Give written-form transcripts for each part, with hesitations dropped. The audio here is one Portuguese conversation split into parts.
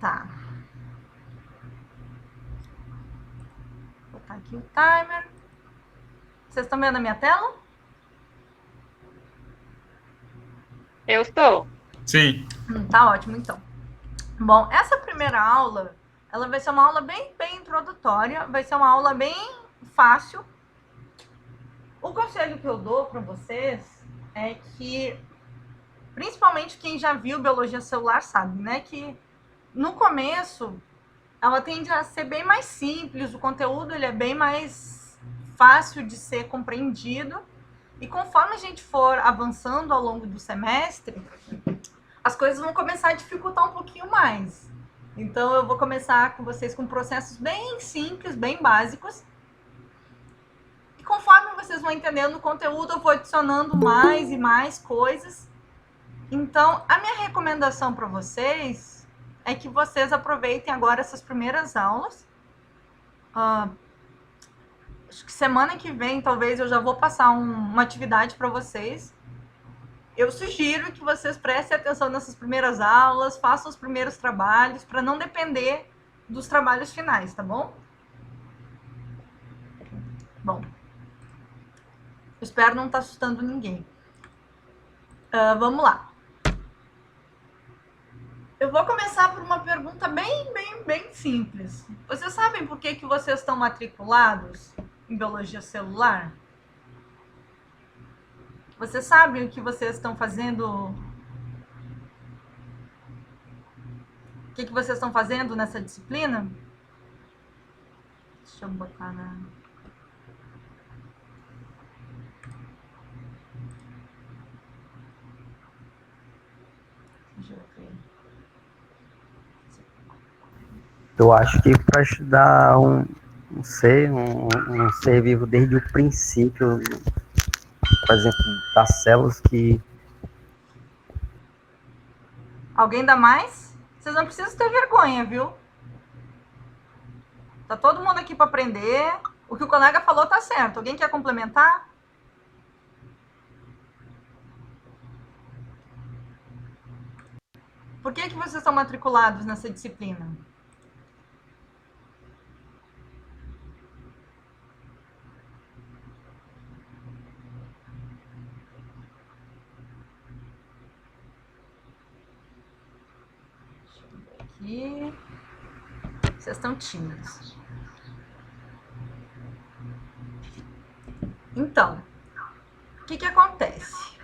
Tá. Vou botar aqui o timer. Vocês estão vendo a minha tela? Eu estou. Sim. Tá ótimo, então. Bom, essa primeira aula, ela vai ser uma aula bem introdutória, vai ser uma aula bem fácil. O conselho que eu dou para vocês é que, principalmente quem já viu biologia celular sabe, né, que no começo ela tende a ser bem mais simples, o conteúdo ele é bem mais fácil de ser compreendido, e conforme a gente for avançando ao longo do semestre, as coisas vão começar a dificultar um pouquinho mais. Então eu vou começar com vocês com processos bem simples, bem básicos, e conforme vocês vão entendendo o conteúdo, eu vou adicionando mais e mais coisas. Então, a minha recomendação para vocês é que vocês aproveitem agora essas primeiras aulas. Acho que semana que vem, talvez, eu já vou passar uma atividade para vocês. Eu sugiro que vocês prestem atenção nessas primeiras aulas, façam os primeiros trabalhos, para não depender dos trabalhos finais, tá bom? Bom, espero não estar assustando ninguém. Vamos lá. Eu vou começar por uma pergunta bem simples. Vocês sabem por que vocês estão matriculados em biologia celular? Vocês sabem o que vocês estão fazendo? O que vocês estão fazendo nessa disciplina? Deixa eu botar na... Deixa eu ver. Eu acho que para estudar um ser vivo desde o princípio, por exemplo, das células que... Alguém dá mais? Vocês não precisam ter vergonha, viu? Tá todo mundo aqui para aprender. O que o colega falou tá certo. Alguém quer complementar? Por que vocês estão matriculados nessa disciplina? Deixa eu ver aqui. Vocês estão tímidos. Então, o que acontece?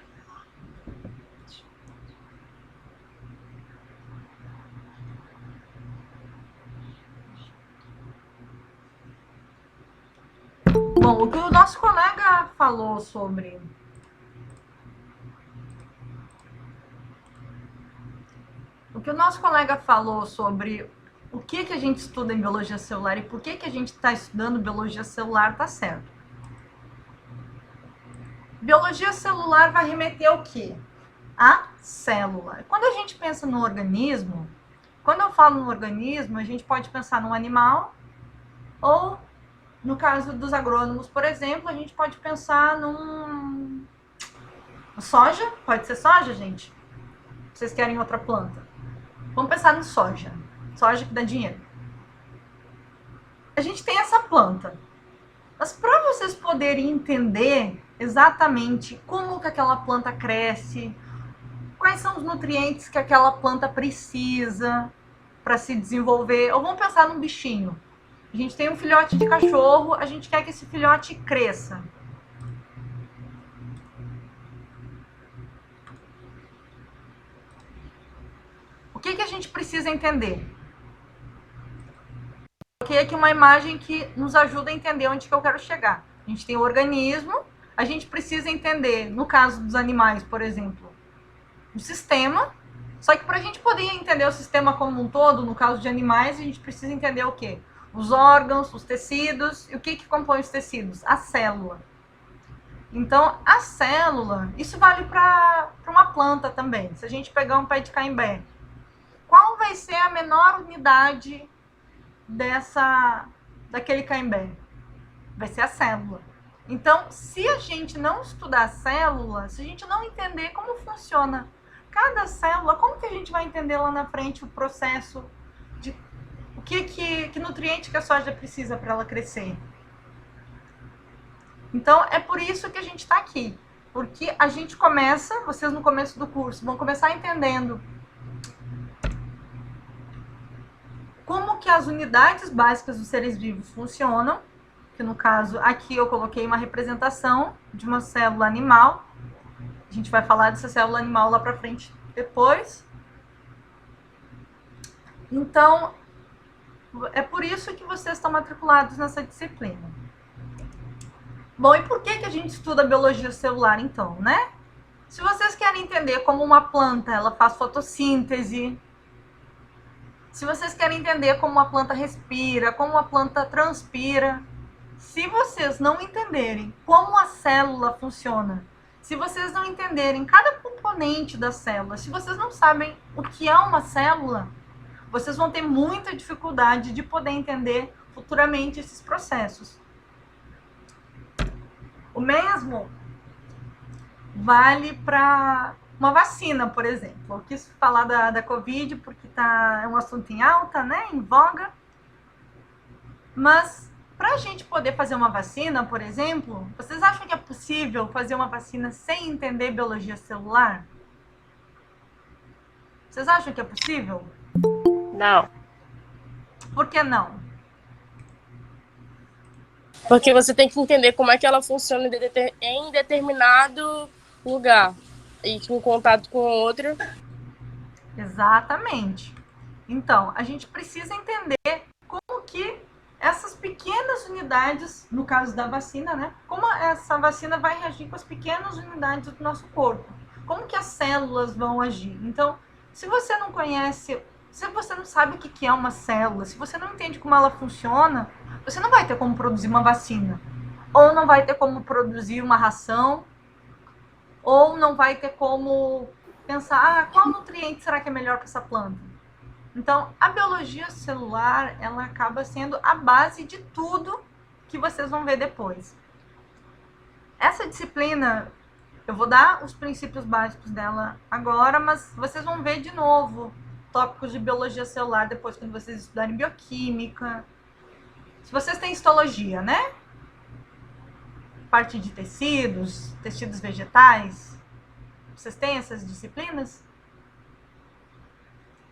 Bom, o que o nosso colega falou sobre... O que o nosso colega falou sobre o que a gente estuda em biologia celular e por que a gente está estudando biologia celular tá certo. Biologia celular vai remeter ao quê? A célula. Quando a gente pensa no organismo, quando eu falo no organismo, a gente pode pensar num animal ou, no caso dos agrônomos, por exemplo, a gente pode pensar num... soja? Pode ser soja, gente? Vocês querem outra planta? Vamos pensar no soja. Soja que dá dinheiro. A gente tem essa planta. Mas para vocês poderem entender exatamente como que aquela planta cresce, quais são os nutrientes que aquela planta precisa para se desenvolver, ou vamos pensar num bichinho. A gente tem um filhote de cachorro, a gente quer que esse filhote cresça. O que a gente precisa entender? Eu coloquei aqui uma imagem que nos ajuda a entender onde que eu quero chegar. A gente tem o organismo, a gente precisa entender, no caso dos animais, por exemplo, o sistema. Só que para a gente poder entender o sistema como um todo, no caso de animais, a gente precisa entender o quê? Os órgãos, os tecidos. E o que compõe os tecidos? A célula. Então, a célula, isso vale para uma planta também. Se a gente pegar um pé de caimbé, qual vai ser a menor unidade daquele caimbé? Vai ser a célula. Então, se a gente não estudar a célula, se a gente não entender como funciona cada célula, como que a gente vai entender lá na frente o processo de que nutriente que a soja precisa para ela crescer. Então, é por isso que a gente está aqui. Porque a gente começa, vocês no começo do curso vão começar entendendo como que as unidades básicas dos seres vivos funcionam, que no caso aqui eu coloquei uma representação de uma célula animal. A gente vai falar dessa célula animal lá para frente depois. Então, é por isso que vocês estão matriculados nessa disciplina. Bom, e por que a gente estuda biologia celular, então, né? Se vocês querem entender como uma planta ela faz fotossíntese, se vocês querem entender como uma planta respira, como uma planta transpira, se vocês não entenderem como a célula funciona, se vocês não entenderem cada componente da célula, se vocês não sabem o que é uma célula, vocês vão ter muita dificuldade de poder entender futuramente esses processos. O mesmo vale para uma vacina, por exemplo. Eu quis falar da Covid porque é um assunto em alta, né, em voga. Mas para a gente poder fazer uma vacina, por exemplo, vocês acham que é possível fazer uma vacina sem entender biologia celular? Vocês acham que é possível? Não. Por que não? Porque você tem que entender como é que ela funciona em determinado lugar. E em contato com outro. Exatamente. Então, a gente precisa entender como que essas pequenas unidades, no caso da vacina, né? Como essa vacina vai reagir com as pequenas unidades do nosso corpo. Como que as células vão agir. Então, se você não conhece, se você não sabe o que é uma célula, se você não entende como ela funciona, você não vai ter como produzir uma vacina. Ou não vai ter como produzir uma ração, ou não vai ter como pensar, qual nutriente será que é melhor para essa planta? Então, a biologia celular, ela acaba sendo a base de tudo que vocês vão ver depois. Essa disciplina, eu vou dar os princípios básicos dela agora, mas vocês vão ver de novo tópicos de biologia celular depois, quando vocês estudarem bioquímica. Se vocês têm histologia, né? Parte de tecidos vegetais. Vocês têm essas disciplinas?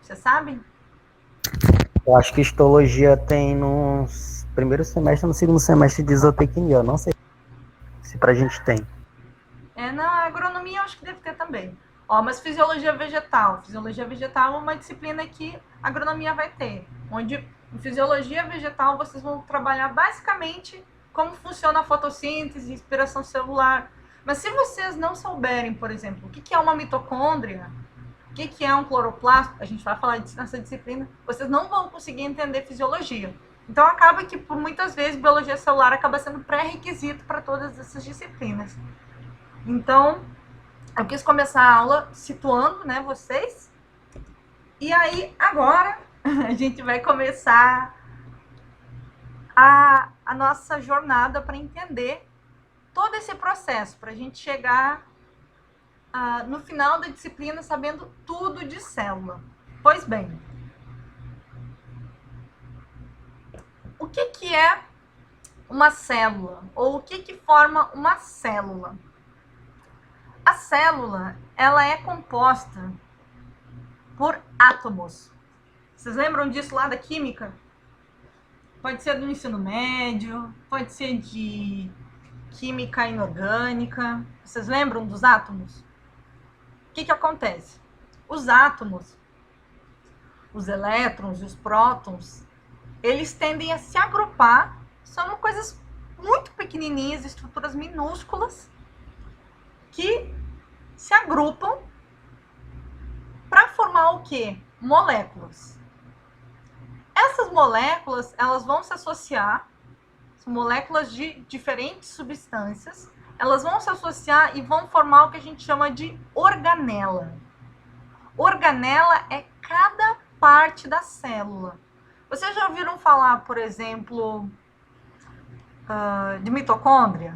Vocês sabem? Eu acho que histologia tem no primeiro semestre, no segundo semestre de zootecnia. Eu não sei se pra gente tem. Na agronomia eu acho que deve ter também. Mas fisiologia vegetal. Fisiologia vegetal é uma disciplina que a agronomia vai ter. Onde em fisiologia vegetal vocês vão trabalhar basicamente como funciona a fotossíntese, respiração celular. Mas se vocês não souberem, por exemplo, o que é uma mitocôndria, o que é um cloroplasto, a gente vai falar disso nessa disciplina, vocês não vão conseguir entender fisiologia. Então acaba que, por muitas vezes, biologia celular acaba sendo pré-requisito para todas essas disciplinas. Então, eu quis começar a aula situando, né, vocês. E aí, agora, a gente vai começar a nossa jornada para entender todo esse processo, para a gente chegar no final da disciplina sabendo tudo de célula. Pois bem, o que é uma célula? Ou o que forma uma célula? A célula, ela é composta por átomos. Vocês lembram disso lá da química? Pode ser do ensino médio, pode ser de química inorgânica. Vocês lembram dos átomos? O que acontece? Os átomos, os elétrons e os prótons, eles tendem a se agrupar, são coisas muito pequenininhas, estruturas minúsculas, que se agrupam para formar o quê? Moléculas. Essas moléculas, elas vão se associar, são moléculas de diferentes substâncias, elas vão se associar e vão formar o que a gente chama de organela. Organela é cada parte da célula. Vocês já ouviram falar, por exemplo, de mitocôndria?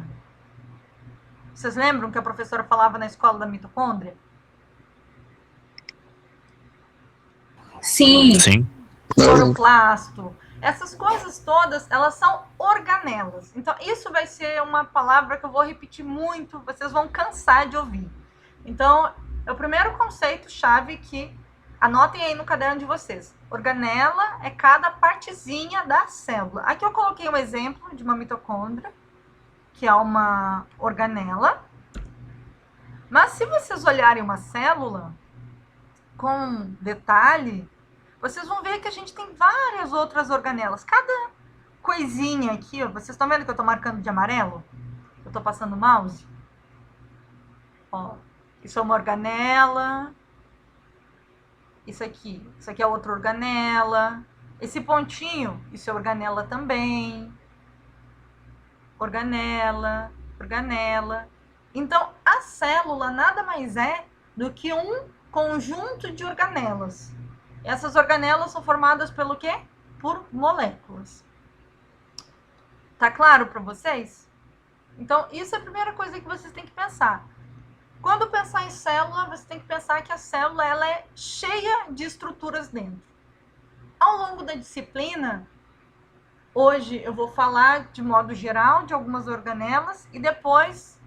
Vocês lembram que a professora falava na escola da mitocôndria? Sim. Sim. cloroplasto. Essas coisas todas, elas são organelas. Então, isso vai ser uma palavra que eu vou repetir muito, vocês vão cansar de ouvir. Então, é o primeiro conceito-chave que anotem aí no caderno de vocês. Organela é cada partezinha da célula. Aqui eu coloquei um exemplo de uma mitocôndria, que é uma organela. Mas se vocês olharem uma célula com detalhe, vocês vão ver que a gente tem várias outras organelas. Cada coisinha aqui, ó, vocês estão vendo que eu estou marcando de amarelo? Eu estou passando o mouse. Ó, isso é uma organela. Isso aqui é outra organela. Esse pontinho, isso é organela também. Organela, organela. Então, a célula nada mais é do que um conjunto de organelas. Essas organelas são formadas pelo quê? Por moléculas. Tá claro para vocês? Então, isso é a primeira coisa que vocês têm que pensar. Quando pensar em célula, você tem que pensar que a célula ela é cheia de estruturas dentro. Ao longo da disciplina, hoje eu vou falar de modo geral de algumas organelas e depois,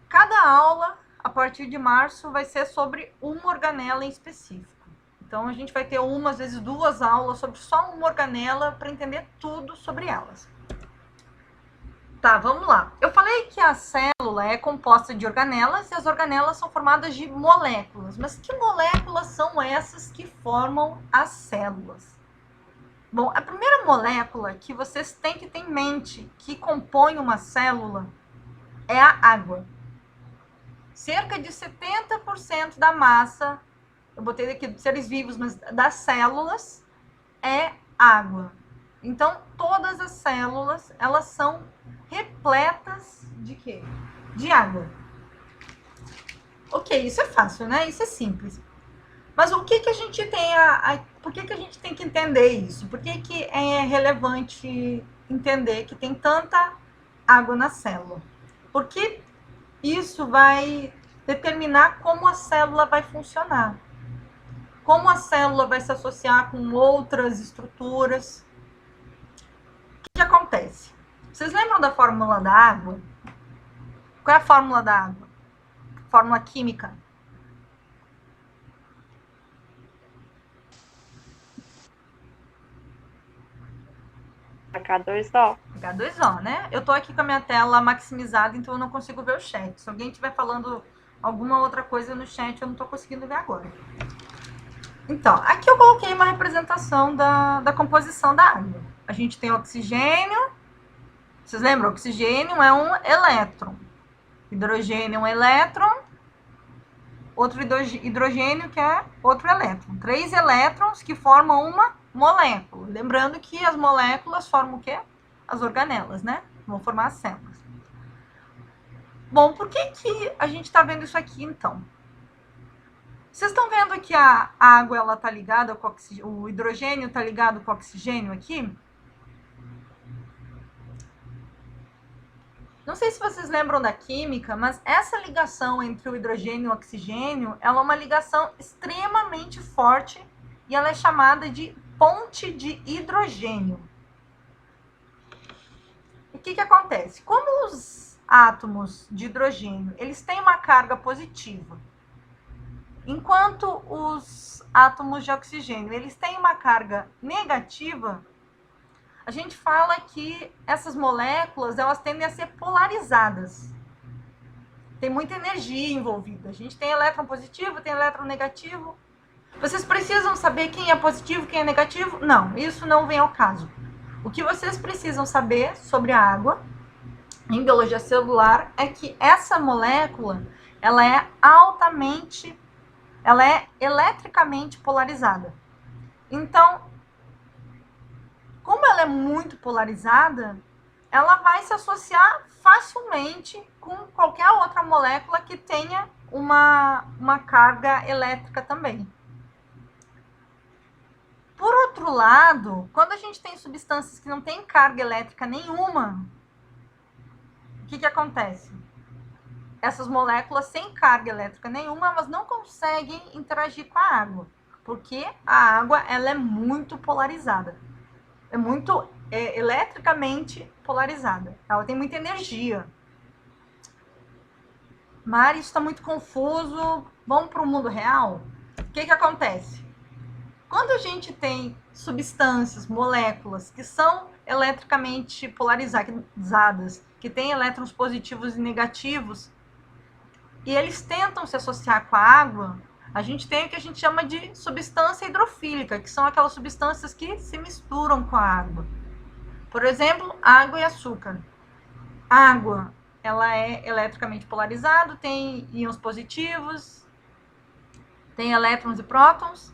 cada aula, a partir de março, vai ser sobre uma organela em específico. Então, a gente vai ter uma, às vezes, 2 aulas sobre só uma organela para entender tudo sobre elas. Tá, vamos lá. Eu falei que a célula é composta de organelas e as organelas são formadas de moléculas. Mas que moléculas são essas que formam as células? Bom, a primeira molécula que vocês têm que ter em mente que compõe uma célula é a água. Cerca de 70% da massa, eu botei aqui de seres vivos, mas das células, é água. Então, todas as células, elas são repletas de quê? De água. Ok, isso é fácil, né? Isso é simples. Mas o que a gente tem por que a gente tem que entender isso? Por que é relevante entender que tem tanta água na célula? Porque isso vai determinar como a célula vai funcionar. Como a célula vai se associar com outras estruturas. O que acontece? Vocês lembram da fórmula da água? Qual é a fórmula da água? Fórmula química. H2O. H2O, né? Eu tô aqui com a minha tela maximizada, então eu não consigo ver o chat. Se alguém estiver falando alguma outra coisa no chat, eu não tô conseguindo ver agora. Então, aqui eu coloquei uma representação da composição da água. A gente tem oxigênio. Vocês lembram? Oxigênio é um elétron. Hidrogênio é um elétron. Outro hidrogênio que é outro elétron. 3 elétrons que formam uma molécula. Lembrando que as moléculas formam o quê? As organelas, né? Vão formar as células. Bom, por que a gente está vendo isso aqui, então? Vocês estão vendo que a água ela tá ligada com o hidrogênio está ligado com o oxigênio aqui? Não sei se vocês lembram da química, mas essa ligação entre o hidrogênio e o oxigênio, ela é uma ligação extremamente forte e ela é chamada de ponte de hidrogênio. O que acontece? Como os átomos de hidrogênio, eles têm uma carga positiva, enquanto os átomos de oxigênio, eles têm uma carga negativa, a gente fala que essas moléculas, elas tendem a ser polarizadas. Tem muita energia envolvida. A gente tem elétron positivo, tem elétron negativo. Vocês precisam saber quem é positivo, quem é negativo? Não, isso não vem ao caso. O que vocês precisam saber sobre a água, em biologia celular, é que essa molécula, ela é eletricamente polarizada. Então, como ela é muito polarizada, ela vai se associar facilmente com qualquer outra molécula que tenha uma carga elétrica também. Por outro lado, quando a gente tem substâncias que não têm carga elétrica nenhuma, o que acontece? Essas moléculas sem carga elétrica nenhuma, elas não conseguem interagir com a água. Porque a água, ela é muito polarizada. É muito eletricamente polarizada. Ela tem muita energia. Mari, isso está muito confuso. Vamos para o mundo real? O que acontece? Quando a gente tem substâncias, moléculas que são eletricamente polarizadas, que têm elétrons positivos e negativos, e eles tentam se associar com a água, a gente tem o que a gente chama de substância hidrofílica, que são aquelas substâncias que se misturam com a água. Por exemplo, água e açúcar. A água, ela é eletricamente polarizada, tem íons positivos, tem elétrons e prótons.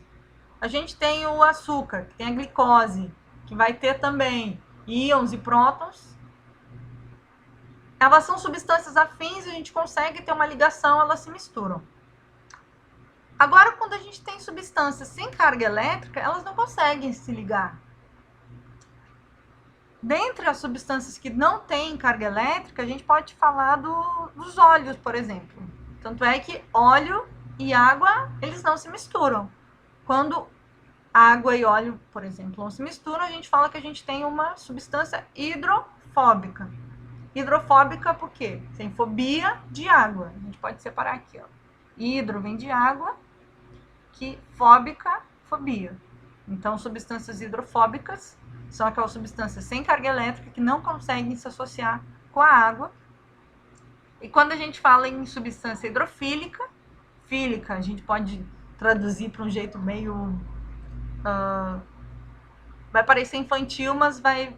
A gente tem o açúcar, que tem a glicose, que vai ter também íons e prótons. Elas são substâncias afins e a gente consegue ter uma ligação, elas se misturam. Agora, quando a gente tem substâncias sem carga elétrica, elas não conseguem se ligar. Dentre as substâncias que não têm carga elétrica, a gente pode falar dos óleos, por exemplo. Tanto é que óleo e água, eles não se misturam. Quando água e óleo, por exemplo, não se misturam, a gente fala que a gente tem uma substância hidrofóbica. Hidrofóbica por quê? Tem fobia de água. A gente pode separar aqui, ó. Hidro vem de água, que fóbica, fobia. Então, substâncias hidrofóbicas são aquelas substâncias sem carga elétrica que não conseguem se associar com a água. E quando a gente fala em substância hidrofílica, fílica, a gente pode traduzir para um jeito meio... vai parecer infantil, mas vai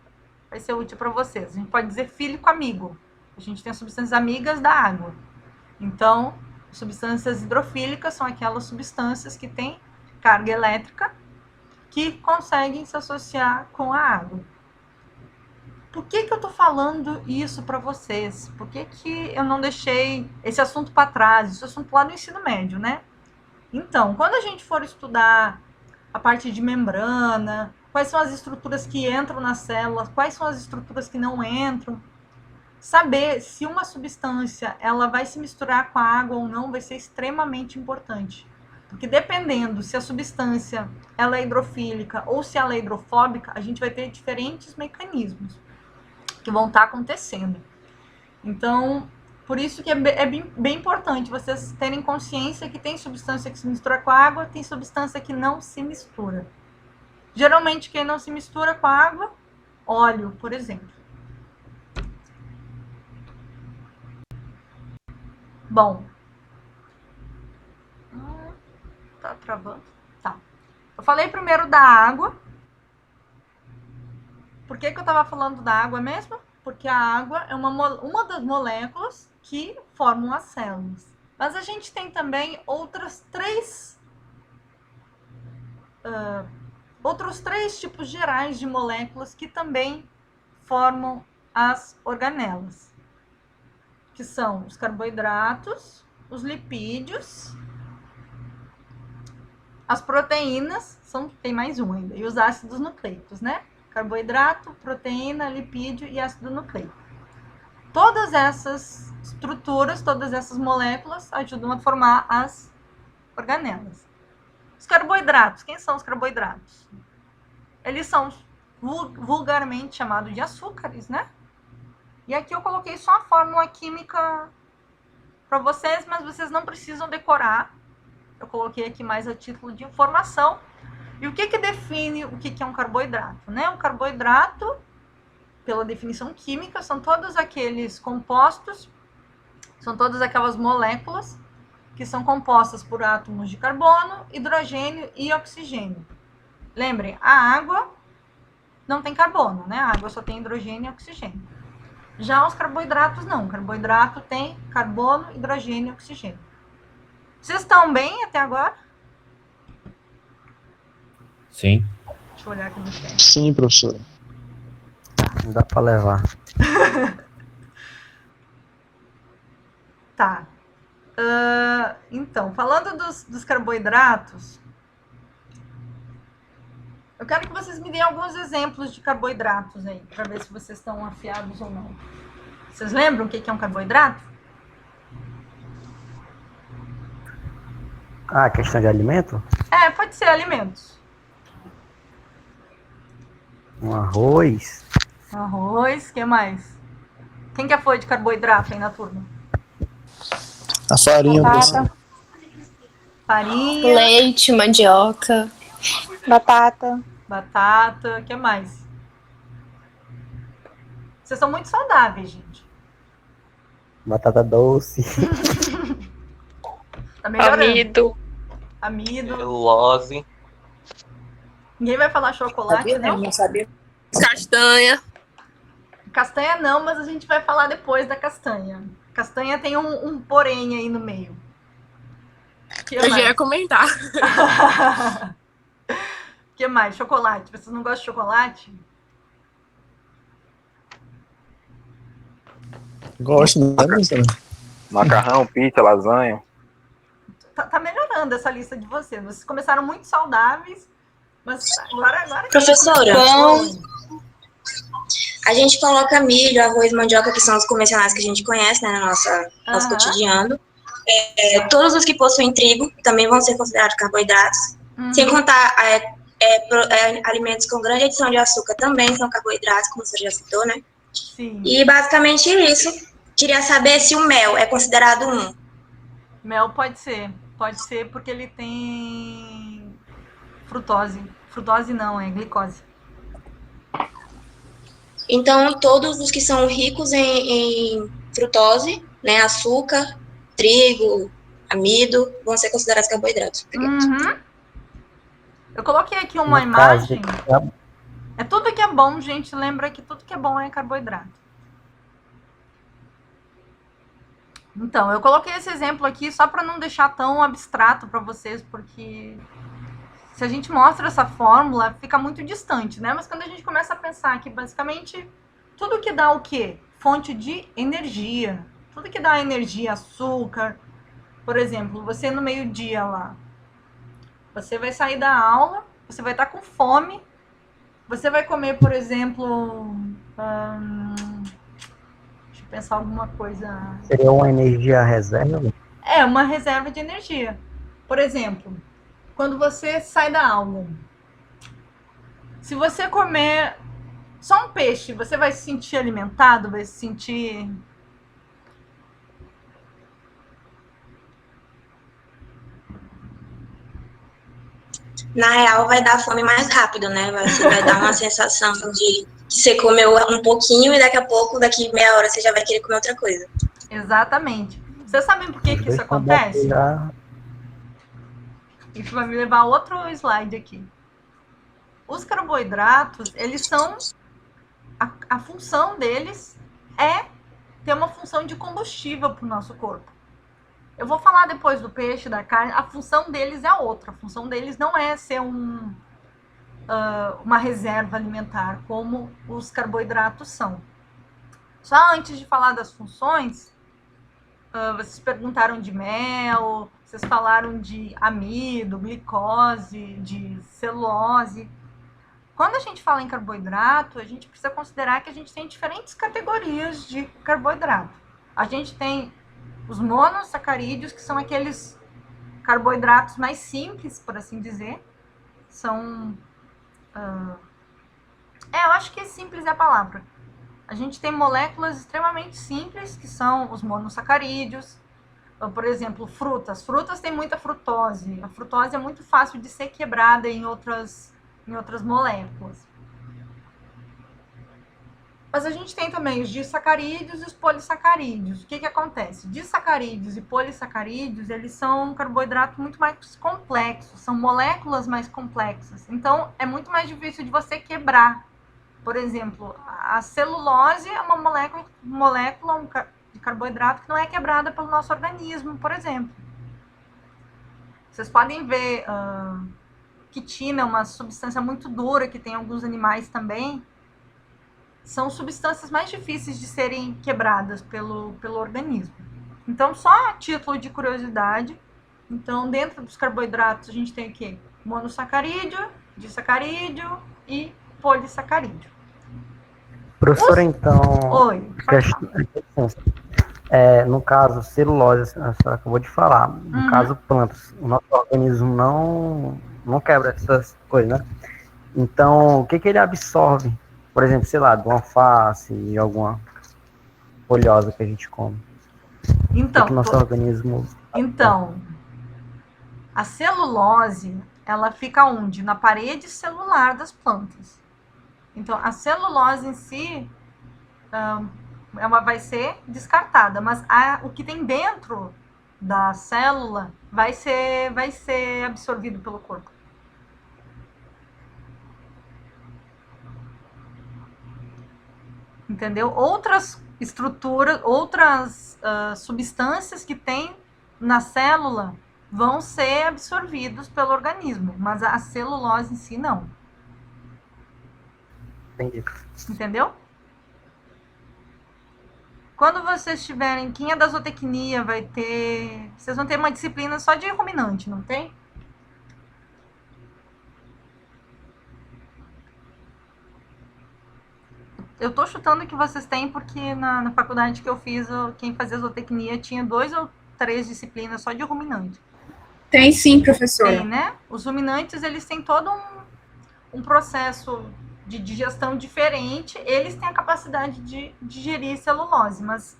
ser útil para vocês. A gente pode dizer fílico amigo. A gente tem as substâncias amigas da água. Então, substâncias hidrofílicas são aquelas substâncias que têm carga elétrica que conseguem se associar com a água. Por que eu estou falando isso para vocês? Por que eu não deixei esse assunto para trás? Esse assunto lá no ensino médio, né? Então, quando a gente for estudar a parte de membrana, quais são as estruturas que entram nas células, quais são as estruturas que não entram, saber se uma substância ela vai se misturar com a água ou não vai ser extremamente importante. Porque dependendo se a substância ela é hidrofílica ou se ela é hidrofóbica, a gente vai ter diferentes mecanismos que vão estar acontecendo. Então, por isso que é bem importante vocês terem consciência que tem substância que se mistura com a água, tem substância que não se mistura. Geralmente, quem não se mistura com a água, óleo, por exemplo. Bom. Tá travando? Tá. Eu falei primeiro da água. Por que eu estava falando da água mesmo? Porque a água é uma das moléculas que formam as células. Mas a gente tem também outros três tipos gerais de moléculas que também formam as organelas, que são os carboidratos, os lipídios, as proteínas, tem mais um ainda, e os ácidos nucleicos, né? Carboidrato, proteína, lipídio e ácido nucleico. Todas essas estruturas, todas essas moléculas ajudam a formar as organelas. Os carboidratos, quem são os carboidratos? Eles são vulgarmente chamados de açúcares, né? E aqui eu coloquei só a fórmula química para vocês, mas vocês não precisam decorar. Eu coloquei aqui mais a título de informação. E o que define o que é um carboidrato, né? Um carboidrato, pela definição química, são todos aqueles compostos, são todas aquelas moléculas que são compostas por átomos de carbono, hidrogênio e oxigênio. Lembrem, a água não tem carbono, né? A água só tem hidrogênio e oxigênio. Já os carboidratos não. O carboidrato tem carbono, hidrogênio e oxigênio. Vocês estão bem até agora? Sim. Deixa eu olhar aqui no tempo. Sim, professora. Não dá para levar. Tá. Então, falando dos carboidratos, eu quero que vocês me deem alguns exemplos de carboidratos aí, para ver se vocês estão afiados ou não. Vocês lembram o que é um carboidrato? Ah, questão de alimento? Pode pode ser alimentos. Um arroz. Arroz, o que mais? Quem que foi de carboidrato aí na turma? A farinha, Batata, Farinha, Leite, mandioca. batata. batata, o que mais? Vocês são muito saudáveis, gente. Batata doce. Tá melhorando. Amido. Amido. Celulose. Ninguém vai falar chocolate, não? Não sabia. Castanha. Castanha não, mas a gente vai falar depois da castanha. Castanha tem um porém aí no meio. Que Eu já ia mais? comentar. Que mais? Chocolate. Vocês não gostam de chocolate? gosto, né, Luciana? Macarrão, pizza, lasanha. Tá melhorando essa lista de vocês. Vocês começaram muito saudáveis, mas agora Professora, Oi. a gente coloca milho, arroz, mandioca, que são os convencionais que a gente conhece, né, no nosso Aham. cotidiano. Todos os que possuem trigo também vão ser considerados carboidratos. Sem contar alimentos com grande adição de açúcar também são carboidratos, como você já citou, né? Sim. E basicamente isso. Queria saber se o mel é considerado um. Mel pode ser. Pode ser porque ele tem frutose. Frutose não, é glicose. Então, todos os que são ricos em frutose, né, açúcar, trigo, amido, vão ser considerados carboidratos. Uhum. Eu coloquei aqui uma No caso, imagem. É tudo que é bom, gente. Lembra que tudo que é bom é carboidrato. Então, eu coloquei esse exemplo aqui só para não deixar tão abstrato para vocês, porque se a gente mostra essa fórmula, fica muito distante, né? Mas quando a gente começa a pensar que basicamente tudo que dá o quê? Fonte de energia. Tudo que dá energia, açúcar. Por exemplo, você no meio-dia lá, você vai sair da aula, você vai estar com fome, você vai comer, por exemplo, deixa eu pensar alguma coisa. Seria uma energia reserva? É, uma reserva de energia. Por exemplo, quando você sai da aula, se você comer só um peixe, você vai se sentir alimentado, vai se sentir... Na real, vai dar fome mais rápido, né? Você vai dar uma sensação de que você comeu um pouquinho e daqui a pouco, daqui meia hora, você já vai querer comer outra coisa. Exatamente. Vocês sabem por que isso acontece? Isso vai me levar a outro slide aqui. Os carboidratos, eles são... A função deles é ter uma função de combustível para o nosso corpo. Eu vou falar depois do peixe, da carne. A função deles é outra. A função deles não é ser uma reserva alimentar, como os carboidratos são. Só antes de falar das funções, vocês perguntaram de mel, vocês falaram de amido, glicose, de celulose. Quando a gente fala em carboidrato, a gente precisa considerar que a gente tem diferentes categorias de carboidrato. A gente tem os monossacarídeos, que são aqueles carboidratos mais simples, por assim dizer. São... eu acho que simples é a palavra. A gente tem moléculas extremamente simples, que são os monossacarídeos. Por exemplo, frutas. Frutas têm muita frutose. A frutose é muito fácil de ser quebrada em outras moléculas. Mas a gente tem também os disacarídeos e os polissacarídeos. O que acontece? Disacarídeos e polissacarídeos, eles são carboidratos muito mais complexos, são moléculas mais complexas. Então, é muito mais difícil de você quebrar. Por exemplo, a celulose é uma molécula de carboidrato que não é quebrada pelo nosso organismo, por exemplo. Vocês podem ver, quitina é uma substância muito dura que tem em alguns animais também. São substâncias mais difíceis de serem quebradas pelo organismo. Então, só a título de curiosidade, então, dentro dos carboidratos, a gente tem o quê? Monossacarídeo, disacarídeo e polissacarídeo. Professora, então, Oi. no caso, celulose, a senhora acabou de falar. No caso, plantas, o nosso organismo não quebra essas coisas, né? Então, o que ele absorve? Por exemplo, sei lá, de uma alface e alguma folhosa que a gente come. Então, que nosso organismo... Então, a celulose, ela fica onde? Na parede celular das plantas. Então, a celulose em si, ela vai ser descartada, mas o que tem dentro da célula vai ser absorvido pelo corpo. Entendeu? Outras estruturas, outras substâncias que tem na célula vão ser absorvidos pelo organismo, mas a celulose em si não. Entendi. Entendeu? Quando vocês tiverem química da zootecnia, vai ter... Vocês vão ter uma disciplina só de ruminante, não tem? Eu tô chutando que vocês têm, porque na faculdade que eu fiz, quem fazia zootecnia tinha 2 ou 3 disciplinas só de ruminante. Tem sim, professora. Tem, né? Os ruminantes, eles têm todo um processo de digestão diferente. Eles têm a capacidade de digerir celulose, mas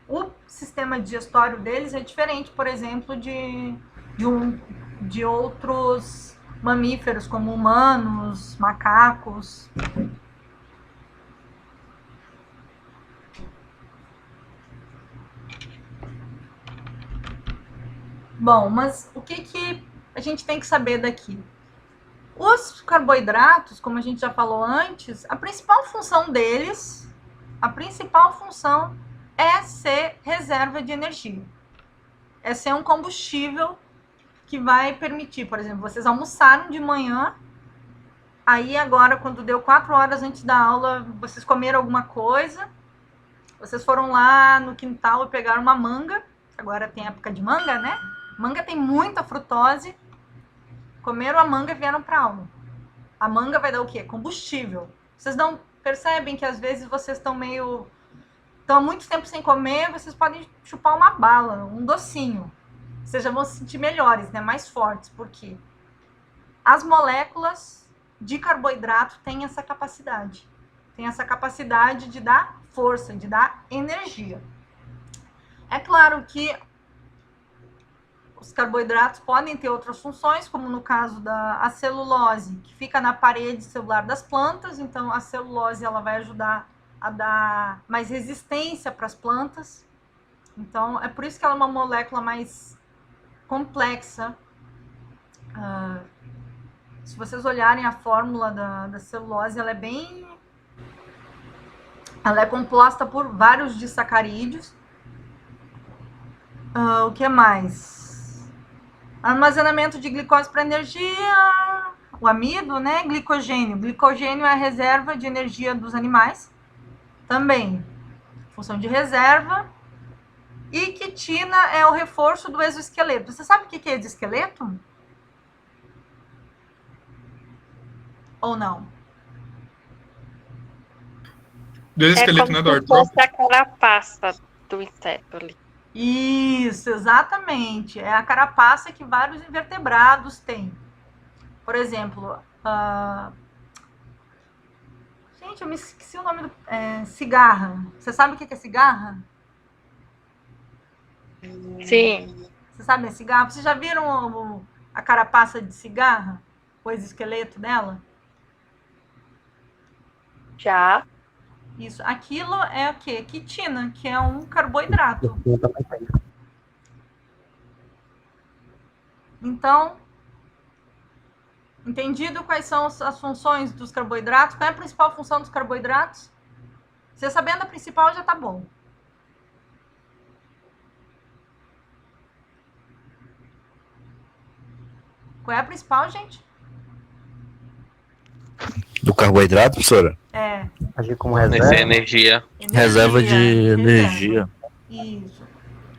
o sistema digestório deles é diferente, por exemplo, de outros mamíferos, como humanos, macacos. Bom, mas o que a gente tem que saber daqui? Os carboidratos, como a gente já falou antes, a principal função deles, é ser reserva de energia. É ser um combustível que vai permitir, por exemplo, vocês almoçaram de manhã, aí agora, quando deu 4 horas antes da aula, vocês comeram alguma coisa, vocês foram lá no quintal e pegaram uma manga, agora tem época de manga, né? Manga tem muita frutose. Comeram a manga e vieram para aula. A manga vai dar o quê? Combustível. Vocês não percebem que às vezes vocês estão há muito tempo sem comer, vocês podem chupar uma bala, um docinho. Vocês já vão se sentir melhores, né? Mais fortes. Por quê? As moléculas de carboidrato têm essa capacidade. Tem essa capacidade de dar força, de dar energia. É claro que os carboidratos podem ter outras funções, como no caso da celulose, que fica na parede celular das plantas. Então, a celulose ela vai ajudar a dar mais resistência para as plantas. Então, é por isso que ela é uma molécula mais complexa. Se vocês olharem a fórmula da celulose, ela é composta por vários disacarídeos. O que mais? Armazenamento de glicose para energia, o amido, né? Glicogênio. Glicogênio é a reserva de energia dos animais. Também, função de reserva. E quitina é o reforço do exoesqueleto. Você sabe o que é exoesqueleto? Ou não? Do exoesqueleto, né, do se fosse a carapaça do inseto ali. Isso, exatamente. É a carapaça que vários invertebrados têm. Por exemplo, gente, eu me esqueci o nome cigarra. Você sabe o que é cigarra? Sim. Você sabe a cigarra? Vocês já viram a carapaça de cigarra? O exoesqueleto dela? Já. Isso. Aquilo é o quê? Quitina, que é um carboidrato. Então, entendido quais são as funções dos carboidratos? Qual é a principal função dos carboidratos? Você sabendo a principal já tá bom. Qual é a principal, gente? Do carboidrato, professora? É. Agir como reserva. Essa é energia. Reserva de energia. Isso.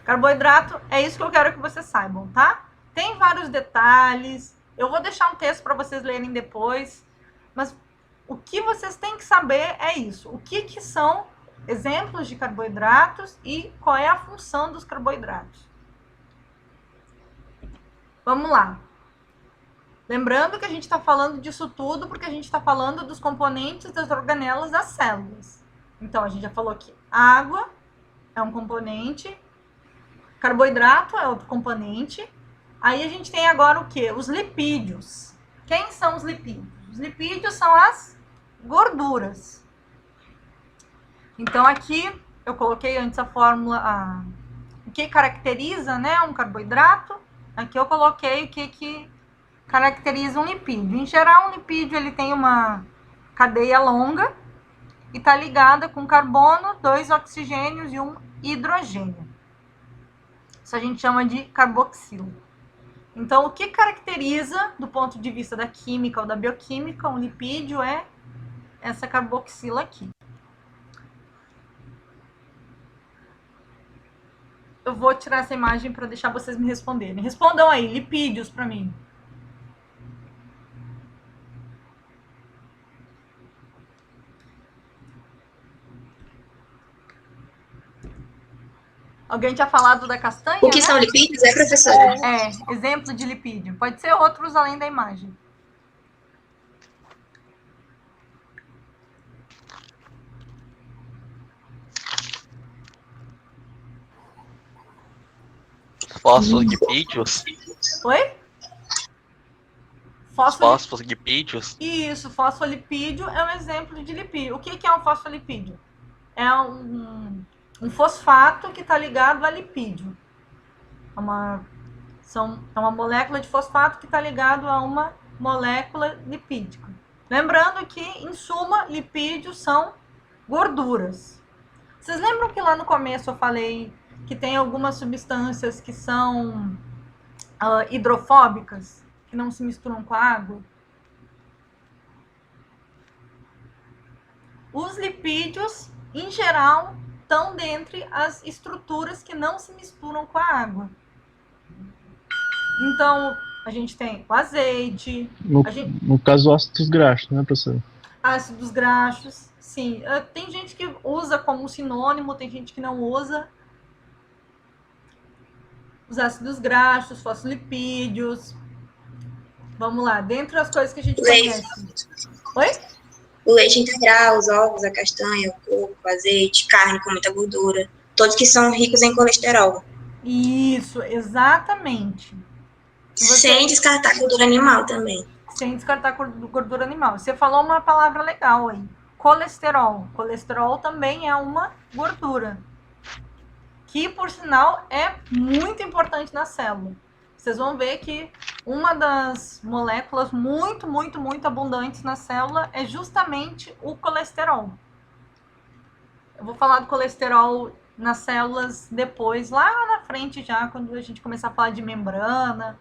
Carboidrato, é isso que eu quero que vocês saibam, tá? Tem vários detalhes. Eu vou deixar um texto para vocês lerem depois. Mas o que vocês têm que saber é isso. O que são exemplos de carboidratos e qual é a função dos carboidratos. Vamos lá. Lembrando que a gente está falando disso tudo porque a gente está falando dos componentes das organelas das células. Então, a gente já falou que água é um componente, carboidrato é outro componente. Aí a gente tem agora o quê? Os lipídios. Quem são os lipídios? Os lipídios são as gorduras. Então, aqui eu coloquei antes a fórmula, o que caracteriza, né, um carboidrato. Aqui eu coloquei o que caracteriza um lipídio. Em geral, um lipídio ele tem uma cadeia longa e está ligada com carbono, 2 oxigênios e 1 hidrogênio. Isso a gente chama de carboxilo. Então, o que caracteriza, do ponto de vista da química ou da bioquímica, um lipídio é essa carboxila aqui. Eu vou tirar essa imagem para deixar vocês me responderem. Respondam aí, lipídios para mim. Alguém tinha falado da castanha? O que né? são lipídios, professora? É, exemplo de lipídio. Pode ser outros além da imagem. Fosfolipídios. Oi? Fosfolipídios. Isso, fosfolipídio é um exemplo de lipídio. O que é um fosfolipídio? É um fosfato que está ligado a lipídio. É uma molécula de fosfato que está ligado a uma molécula lipídica. Lembrando que, em suma, lipídios são gorduras. Vocês lembram que lá no começo eu falei que tem algumas substâncias que são hidrofóbicas, que não se misturam com a água? Os lipídios, em geral, estão dentre as estruturas que não se misturam com a água. Então, a gente tem o azeite. No caso, ácidos graxos, né, professor? Ácidos graxos, sim. Tem gente que usa como sinônimo, tem gente que não usa. Os ácidos graxos, fosfolipídios. Vamos lá, dentre as coisas que a gente conhece. Oi? O leite integral, os ovos, a castanha, o coco, o azeite, carne com muita gordura. Todos que são ricos em colesterol. Isso, exatamente. Sem descartar gordura animal também. Sem descartar gordura animal. Você falou uma palavra legal aí. Colesterol. Colesterol também é uma gordura. Que, por sinal, é muito importante na célula. Vocês vão ver que uma das moléculas muito, muito, muito abundantes na célula é justamente o colesterol. Eu vou falar do colesterol nas células depois, lá na frente já, quando a gente começar a falar de membrana.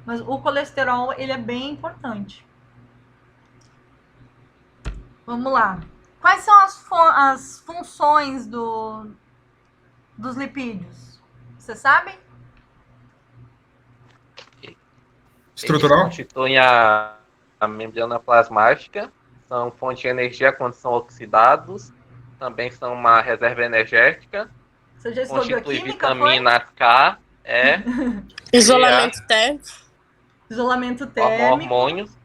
Mas o colesterol, ele é bem importante. Vamos lá. Quais são as funções dos lipídios? Vocês sabem? Estrutural? Eles constituem a membrana plasmática, são fonte de energia quando são oxidados, também são uma reserva energética, Você já estudou constitui bioquímica, vitamina K, Isolamento térmico. Isolamento térmico. hormônios.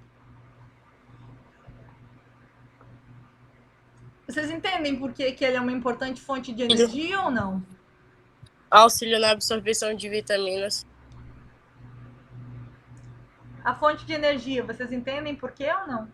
Vocês entendem por que ele é uma importante fonte de energia ou não? Auxílio na absorção de vitaminas. A fonte de energia, vocês entendem por que ou não?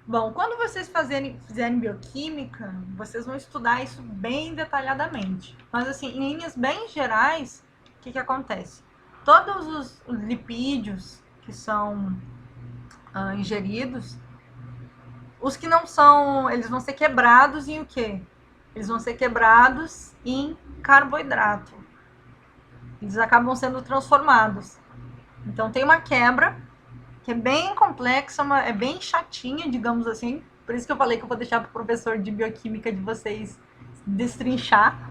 Bom, quando vocês fizerem bioquímica, vocês vão estudar isso bem detalhadamente. Mas, assim, em linhas bem gerais, o que acontece? Todos os lipídios que são ingeridos, os que não são, eles vão ser quebrados em o quê? Eles vão ser quebrados em carboidrato. Eles acabam sendo transformados. Então, tem uma quebra que é bem complexa, é bem chatinha, digamos assim. Por isso que eu falei que eu vou deixar para o professor de bioquímica de vocês destrinchar.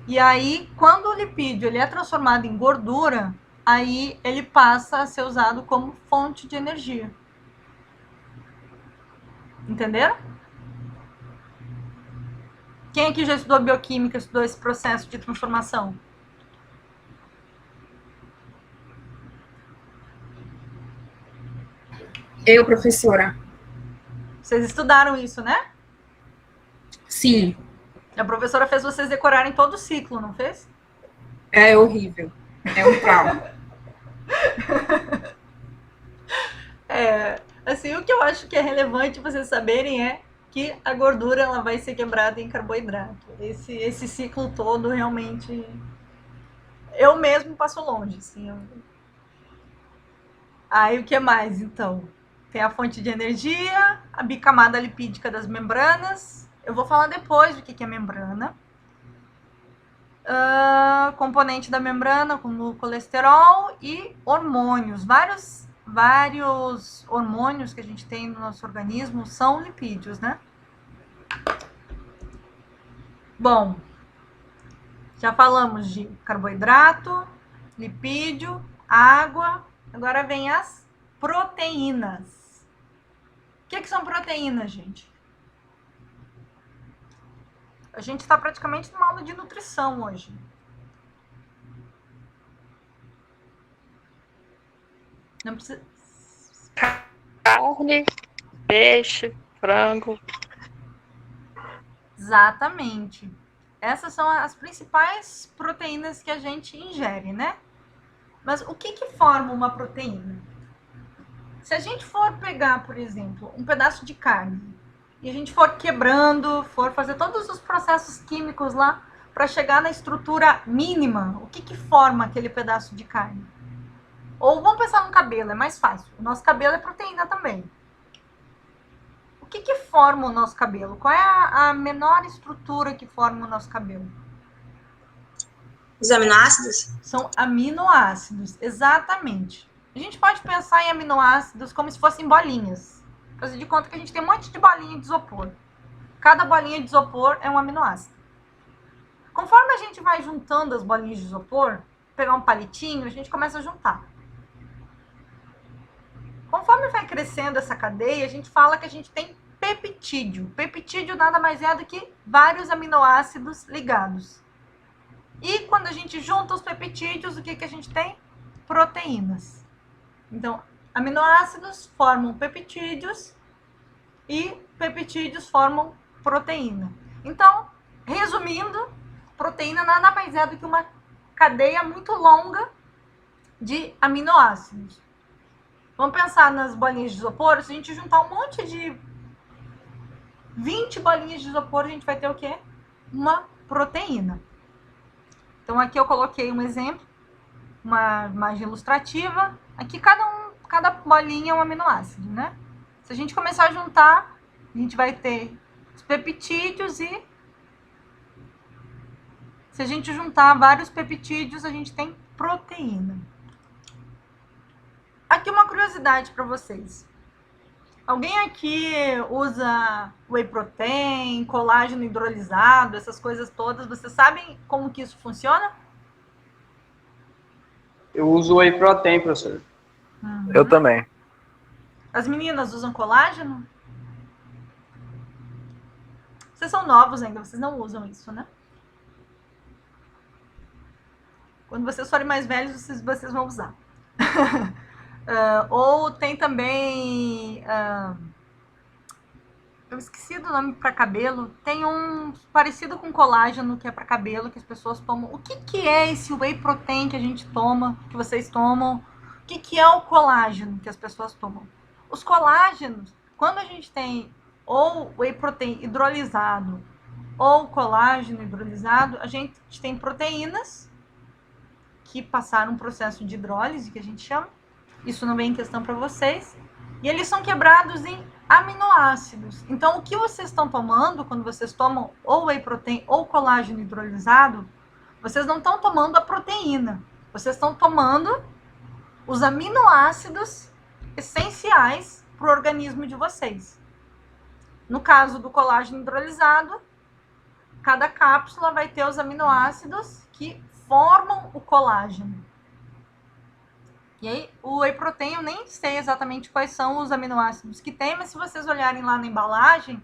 E aí, quando o lipídio ele é transformado em gordura, aí ele passa a ser usado como fonte de energia. Entenderam? Quem aqui já estudou bioquímica, estudou esse processo de transformação? Eu, professora. Vocês estudaram isso, né? Sim. A professora fez vocês decorarem todo o ciclo, não fez? É horrível. É um trauma. Assim, o que eu acho que é relevante vocês saberem é que a gordura ela vai ser quebrada em carboidrato. Esse ciclo todo realmente eu mesmo passo longe, assim. Aí o que mais, então? Tem a fonte de energia, a bicamada lipídica das membranas. Eu vou falar depois do que é membrana. Componente da membrana, como o colesterol e hormônios. Vários hormônios que a gente tem no nosso organismo são lipídios, né? Bom, já falamos de carboidrato, lipídio, água. Agora vem as proteínas. O que são proteínas, gente? A gente está praticamente numa aula de nutrição hoje. Não precisa... Carne, peixe, frango. Exatamente. Essas são as principais proteínas que a gente ingere, né? Mas o que forma uma proteína? Se a gente for pegar, por exemplo, um pedaço de carne e a gente for quebrando, for fazer todos os processos químicos lá para chegar na estrutura mínima, o que forma aquele pedaço de carne? Ou vamos pensar no cabelo, é mais fácil. O nosso cabelo é proteína também. O que forma o nosso cabelo? Qual é a menor estrutura que forma o nosso cabelo? Os aminoácidos? São aminoácidos, exatamente. A gente pode pensar em aminoácidos como se fossem bolinhas. Fazer de conta que a gente tem um monte de bolinha de isopor. Cada bolinha de isopor é um aminoácido. Conforme a gente vai juntando as bolinhas de isopor, pegar um palitinho, a gente começa a juntar. Conforme vai crescendo essa cadeia, a gente fala que a gente tem peptídeo. Peptídeo nada mais é do que vários aminoácidos ligados. E quando a gente junta os peptídeos, o que a gente tem? Proteínas. Então, aminoácidos formam peptídeos e peptídeos formam proteína. Então, resumindo, proteína nada mais é do que uma cadeia muito longa de aminoácidos. Vamos pensar nas bolinhas de isopor. Se a gente juntar um monte de 20 bolinhas de isopor, a gente vai ter o quê? Uma proteína. Então, aqui eu coloquei um exemplo, uma imagem ilustrativa. Aqui, cada bolinha é um aminoácido, né? Se a gente começar a juntar, a gente vai ter os peptídeos e... Se a gente juntar vários peptídeos, a gente tem proteína. Aqui uma curiosidade para vocês. Alguém aqui usa whey protein, colágeno hidrolisado, essas coisas todas? Vocês sabem como que isso funciona? Eu uso whey protein, professor. Eu também. As meninas usam colágeno? Vocês são novos ainda, vocês não usam isso, né? Quando vocês forem mais velhos, vocês vão usar. Ou tem também... eu esqueci do nome para cabelo. Tem um parecido com colágeno, que é para cabelo, que as pessoas tomam. O que é esse whey protein que a gente toma, que vocês tomam? O que é o colágeno que as pessoas tomam? Os colágenos, quando a gente tem ou whey protein hidrolisado ou colágeno hidrolisado, a gente tem proteínas que passaram um processo de hidrólise, que a gente chama. Isso não vem em questão para vocês. E eles são quebrados em aminoácidos. Então, o que vocês estão tomando, quando vocês tomam ou whey protein ou colágeno hidrolisado, vocês não estão tomando a proteína. Vocês estão tomando os aminoácidos essenciais para o organismo de vocês. No caso do colágeno hidrolisado, cada cápsula vai ter os aminoácidos que formam o colágeno. E aí, o whey protein, eu nem sei exatamente quais são os aminoácidos que tem, mas se vocês olharem lá na embalagem,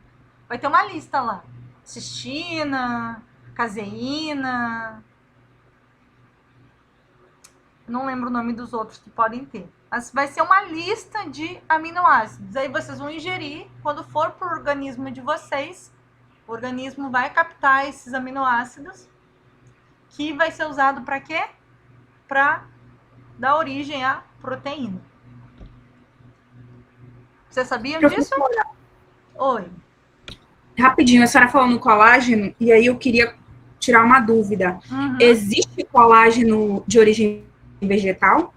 vai ter uma lista lá. Cistina, caseína, não lembro o nome dos outros que podem ter. Mas vai ser uma lista de aminoácidos. Aí vocês vão ingerir, quando for para o organismo de vocês, o organismo vai captar esses aminoácidos, que vai ser usado para quê? Para dar origem à proteína. Você sabia disso? Oi. Rapidinho, a senhora falou no colágeno, e aí eu queria tirar uma dúvida. Uhum. Existe colágeno de origem vegetal?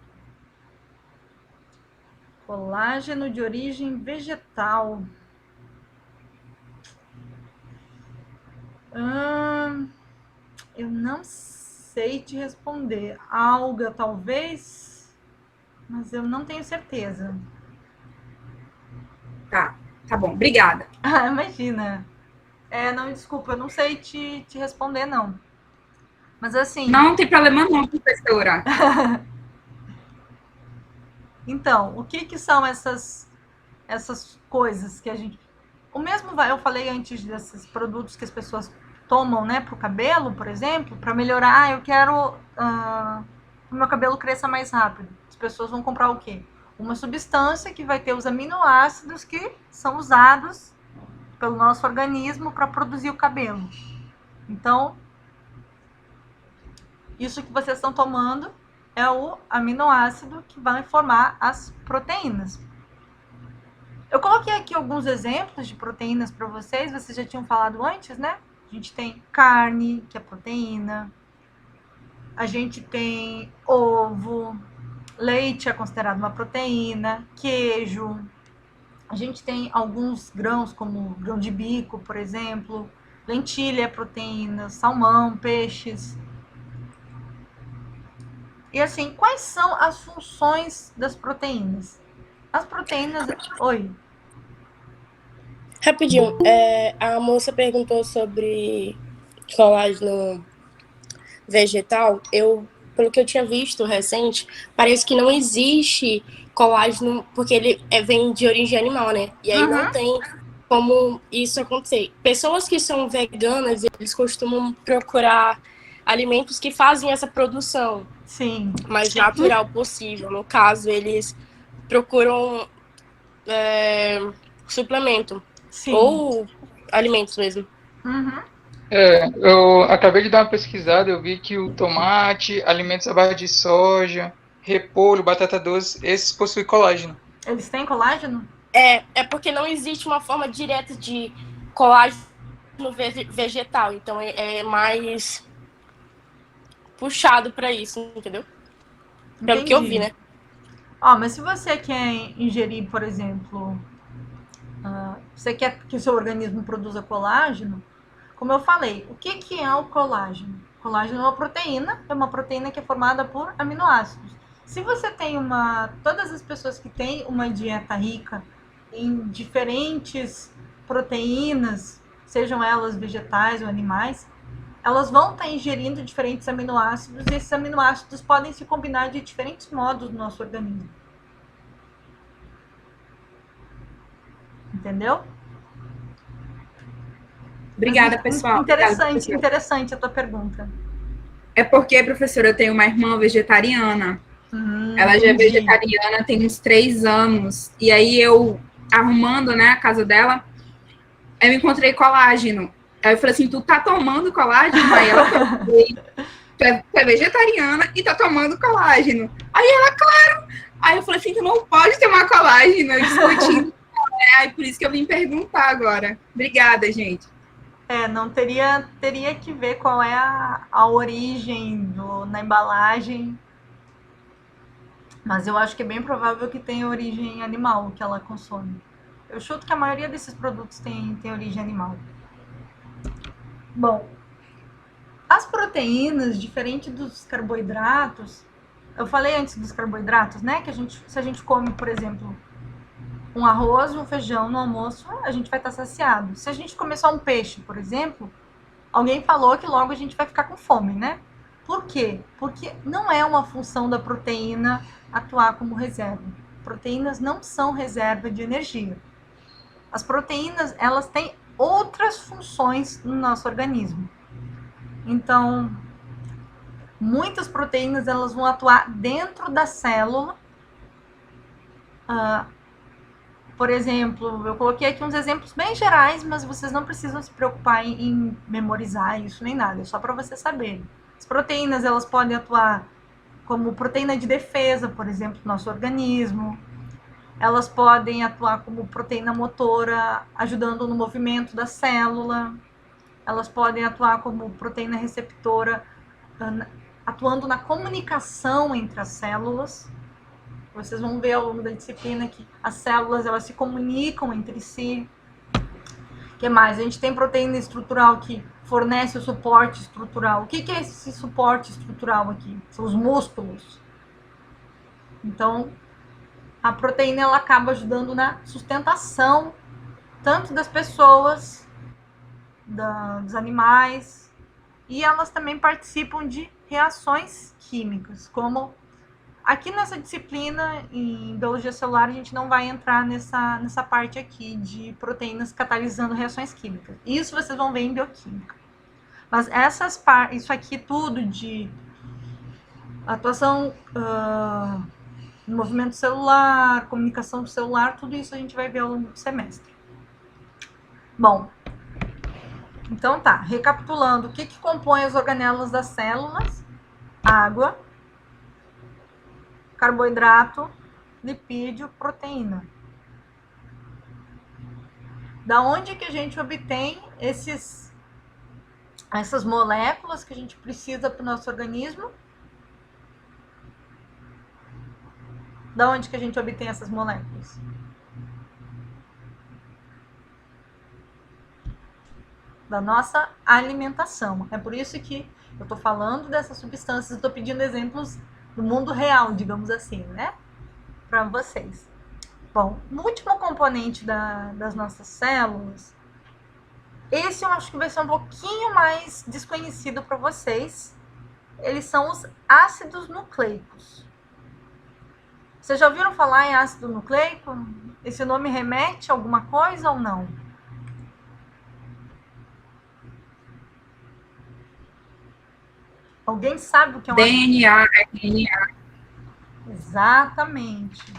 Colágeno de origem vegetal. Eu não sei te responder. Alga, talvez, mas eu não tenho certeza. Tá bom, obrigada. Ah, imagina. Não, desculpa, eu não sei te responder, não. Mas assim... Não tem problema não, professora. Então, o que são essas coisas que a gente... O mesmo eu falei antes desses produtos que as pessoas tomam, né, para o cabelo, por exemplo, para melhorar, eu quero que o meu cabelo cresça mais rápido. As pessoas vão comprar o quê? Uma substância que vai ter os aminoácidos que são usados pelo nosso organismo para produzir o cabelo. Então, isso que vocês estão tomando é o aminoácido que vai formar as proteínas. Eu coloquei aqui alguns exemplos de proteínas para vocês, vocês já tinham falado antes, né? A gente tem carne, que é proteína. A gente tem ovo, leite é considerado uma proteína, queijo. A gente tem alguns grãos, como grão de bico, por exemplo. Lentilha é proteína, salmão, peixes. E assim, quais são as funções das proteínas? As proteínas... Oi. Rapidinho, a moça perguntou sobre colágeno vegetal. Pelo que eu tinha visto recente, parece que não existe colágeno, porque ele vem de origem animal, né? E aí não tem como isso acontecer. Pessoas que são veganas, eles costumam procurar alimentos que fazem essa produção mais natural possível. No caso, eles procuram suplemento. Sim. Ou alimentos mesmo. Eu acabei de dar uma pesquisada, eu vi que o tomate, alimentos à base de soja, repolho, batata doce, esses possuem colágeno. Eles têm colágeno? É porque não existe uma forma direta de colágeno vegetal, então é mais puxado para isso, entendeu? Pelo que eu vi, né? Mas se você quer ingerir, por exemplo, você quer que o seu organismo produza colágeno, como eu falei, o que é o colágeno? Colágeno é uma proteína que é formada por aminoácidos. Se você tem todas as pessoas que têm uma dieta rica em diferentes proteínas, sejam elas vegetais ou animais, elas vão estar ingerindo diferentes aminoácidos e esses aminoácidos podem se combinar de diferentes modos no nosso organismo. Entendeu? Obrigada, pessoal. Interessante a tua pergunta. É porque, professora, eu tenho uma irmã vegetariana. Ela já é vegetariana tem uns 3 anos. E aí eu, arrumando, né, a casa dela, eu encontrei colágeno. Aí eu falei assim, tu tá tomando colágeno? Aí ela falou, tu é vegetariana e tá tomando colágeno. Aí ela, claro. Aí eu falei assim, tu não pode tomar colágeno. Eu discutindo. Aí por isso que eu vim perguntar agora. Obrigada, gente. Não teria que ver qual é a origem na embalagem. Mas eu acho que é bem provável que tenha origem animal, que ela consome. Eu chuto que a maioria desses produtos tem origem animal. Bom, as proteínas, diferente dos carboidratos, eu falei antes dos carboidratos, né? Que se a gente come, por exemplo, um arroz e um feijão no almoço, a gente vai estar saciado. Se a gente comer só um peixe, por exemplo, alguém falou que logo a gente vai ficar com fome, né? Por quê? Porque não é uma função da proteína atuar como reserva. Proteínas não são reserva de energia. As proteínas, elas têm outras funções no nosso organismo. Então, Muitas proteínas, elas vão atuar dentro da célula. Por exemplo, eu coloquei aqui uns exemplos bem gerais, mas vocês não precisam se preocupar em memorizar isso nem nada, é só para vocês saberem. As proteínas, elas podem atuar como proteína de defesa, por exemplo, no nosso organismo. Elas podem atuar como proteína motora, ajudando no movimento da célula. Elas podem atuar como proteína receptora, atuando na comunicação entre as células. Vocês vão ver ao longo da disciplina que as células, elas se comunicam entre si. O que mais? A gente tem proteína estrutural que fornece o suporte estrutural. O que é esse suporte estrutural aqui? São os músculos. Então, a proteína, ela acaba ajudando na sustentação tanto das pessoas, dos animais, e elas também participam de reações químicas, como aqui nessa disciplina, em biologia celular, a gente não vai entrar nessa parte aqui de proteínas catalisando reações químicas. Isso vocês vão ver em bioquímica. Mas isso aqui tudo de atuação no movimento celular, comunicação celular, tudo isso a gente vai ver ao longo do semestre. Bom, então tá, recapitulando, o que compõe as organelas das células? Água, carboidrato, lipídio, proteína. Da onde que a gente obtém essas moléculas que a gente precisa para o nosso organismo? Da onde que a gente obtém essas moléculas? Da nossa alimentação. É por isso que eu estou falando dessas substâncias, estou pedindo exemplos do mundo real, digamos assim, né? Para vocês. Bom, o último componente das nossas células, esse eu acho que vai ser um pouquinho mais desconhecido para vocês. Eles são os ácidos nucleicos. Vocês já ouviram falar em ácido nucleico? Esse nome remete a alguma coisa ou não? Alguém sabe o que é um DNA, RNA. Exatamente.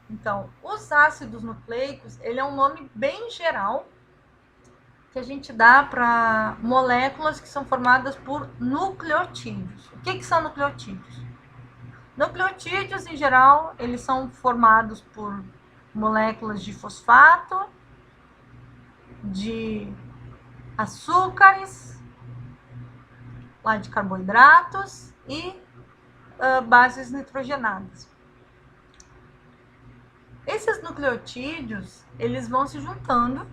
Então, os ácidos nucleicos, ele é um nome bem geral que a gente dá para moléculas que são formadas por nucleotídeos. O que são nucleotídeos? Nucleotídeos, em geral, eles são formados por moléculas de fosfato, de açúcares, lá de carboidratos e bases nitrogenadas. Esses nucleotídeos, eles vão se juntando.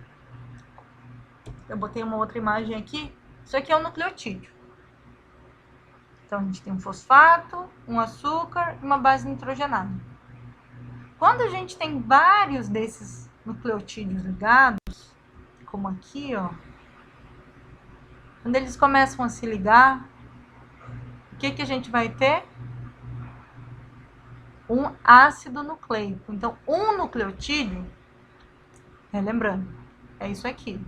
Eu botei uma outra imagem aqui. Isso aqui é um nucleotídeo. Então, a gente tem um fosfato, um açúcar e uma base nitrogenada. Quando a gente tem vários desses nucleotídeos ligados, como aqui, ó, quando eles começam a se ligar, o que a gente vai ter? Um ácido nucleico. Então, um nucleotídeo, lembrando, é isso aqui.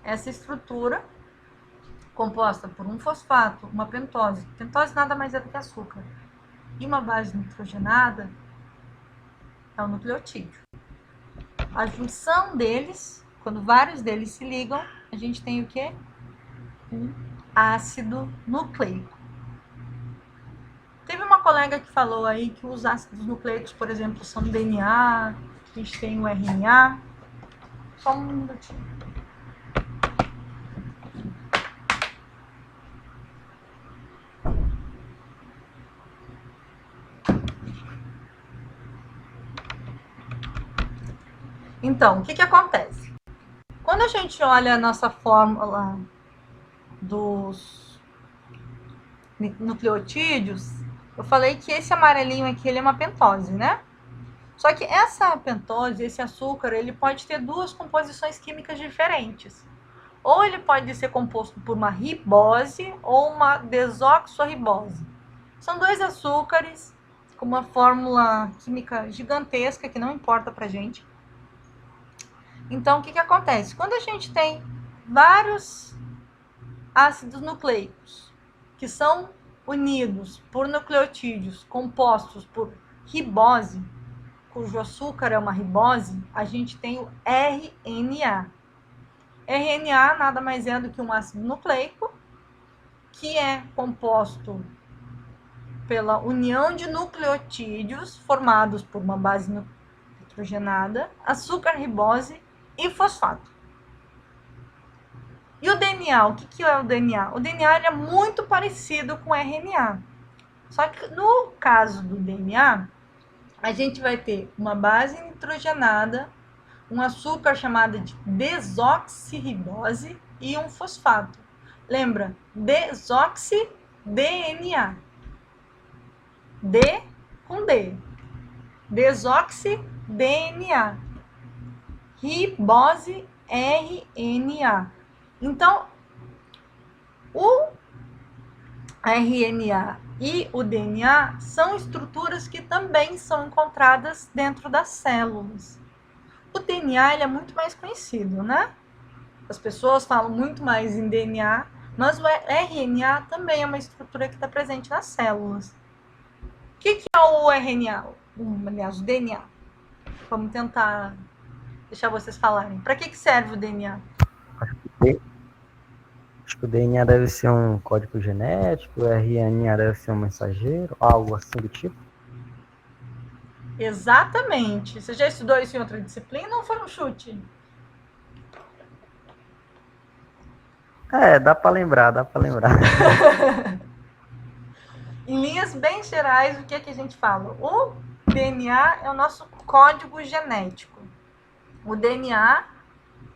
Essa estrutura, composta por um fosfato, uma pentose. Pentose nada mais é do que açúcar. E uma base nitrogenada, é o nucleotídeo. A junção deles, quando vários deles se ligam, a gente tem o quê? Um ácido nucleico. Teve uma colega que falou aí que os ácidos nucleicos, por exemplo, são DNA, a gente tem o RNA. Só um minutinho. Então, o que acontece? Quando a gente olha a nossa fórmula dos nucleotídeos, eu falei que esse amarelinho aqui, ele é uma pentose, né? Só que essa pentose, esse açúcar, ele pode ter duas composições químicas diferentes. Ou ele pode ser composto por uma ribose ou uma desoxorribose. São dois açúcares com uma fórmula química gigantesca que não importa pra gente. Então, o que acontece? Quando a gente tem vários ácidos nucleicos que são unidos por nucleotídeos compostos por ribose, cujo açúcar é uma ribose, a gente tem o RNA. RNA nada mais é do que um ácido nucleico que é composto pela união de nucleotídeos formados por uma base nitrogenada, açúcar ribose e fosfato. E o DNA, o que é o DNA? O DNA ele é muito parecido com o RNA. Só que no caso do DNA, a gente vai ter uma base nitrogenada, um açúcar chamado de desoxirribose e um fosfato. Lembra? Desoxi-DNA. D com D. Desoxi-DNA. Ribose RNA. Então, o RNA e o DNA são estruturas que também são encontradas dentro das células. O DNA ele é muito mais conhecido, né? As pessoas falam muito mais em DNA, mas o RNA também é uma estrutura que está presente nas células. O que é o RNA? Aliás, o DNA. Vamos tentar deixar vocês falarem. Para que serve o DNA? Acho que o DNA deve ser um código genético, o RNA deve ser um mensageiro, algo assim do tipo. Exatamente. Você já estudou isso em outra disciplina ou foi um chute? Dá para lembrar. Em linhas bem gerais, o que a gente fala? O DNA é o nosso código genético. O DNA